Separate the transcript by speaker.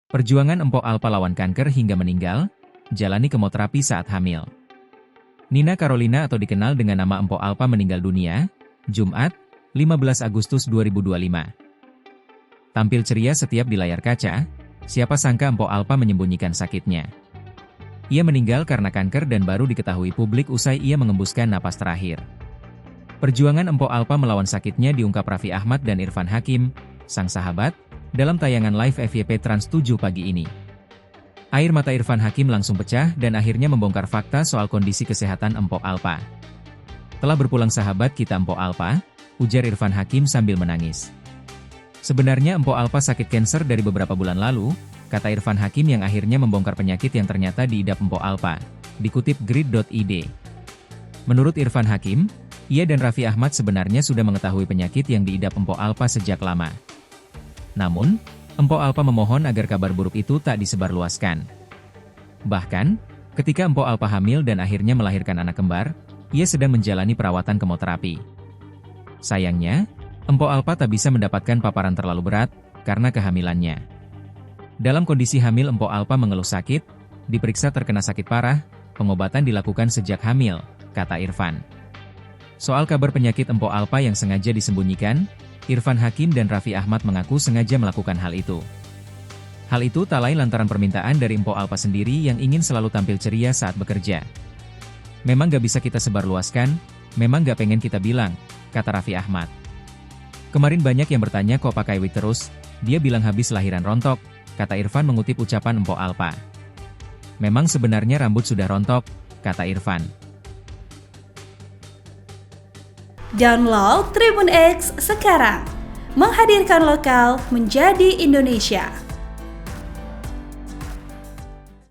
Speaker 1: Perjuangan Empok Alpa lawan kanker hingga meninggal, jalani kemoterapi saat hamil. Nina Carolina atau dikenal dengan nama Empok Alpa meninggal dunia, Jumat, 15 Agustus 2025. Tampil ceria setiap di layar kaca, siapa sangka Empok Alpa menyembunyikan sakitnya. Ia meninggal karena kanker dan baru diketahui publik usai ia mengembuskan napas terakhir. Perjuangan Empok Alpa melawan sakitnya diungkap Raffi Ahmad dan Irfan Hakim, sang sahabat, dalam tayangan live FYP Trans 7 pagi ini. Air mata Irfan Hakim langsung pecah dan akhirnya membongkar fakta soal kondisi kesehatan Empok Alpa. Telah berpulang sahabat kita Empok Alpa, ujar Irfan Hakim sambil menangis. Sebenarnya Empok Alpa sakit kanker dari beberapa bulan lalu, kata Irfan Hakim yang akhirnya membongkar penyakit yang ternyata diidap Empok Alpa, dikutip grid.id. Menurut Irfan Hakim, ia dan Raffi Ahmad sebenarnya sudah mengetahui penyakit yang diidap Empok Alpa sejak lama. Namun, Empok Alpa memohon agar kabar buruk itu tak disebarluaskan. Bahkan, ketika Empok Alpa hamil dan akhirnya melahirkan anak kembar, ia sedang menjalani perawatan kemoterapi. Sayangnya, Empok Alpa tak bisa mendapatkan paparan terlalu berat, karena kehamilannya. Dalam kondisi hamil Empok Alpa mengeluh sakit, diperiksa terkena sakit parah, pengobatan dilakukan sejak hamil, kata Irfan. Soal kabar penyakit Empok Alpa yang sengaja disembunyikan, Irfan Hakim dan Raffi Ahmad mengaku sengaja melakukan hal itu. Hal itu tak lain lantaran permintaan dari Empok Alpa sendiri yang ingin selalu tampil ceria saat bekerja. Memang gak bisa kita sebarluaskan, memang gak pengen kita bilang, kata Raffi Ahmad. Kemarin banyak yang bertanya kok pakai wig terus, dia bilang habis lahiran rontok, kata Irfan mengutip ucapan Empok Alpa. Memang sebenarnya rambut sudah rontok, kata Irfan.
Speaker 2: Download Tribun X sekarang, menghadirkan lokal menjadi Indonesia.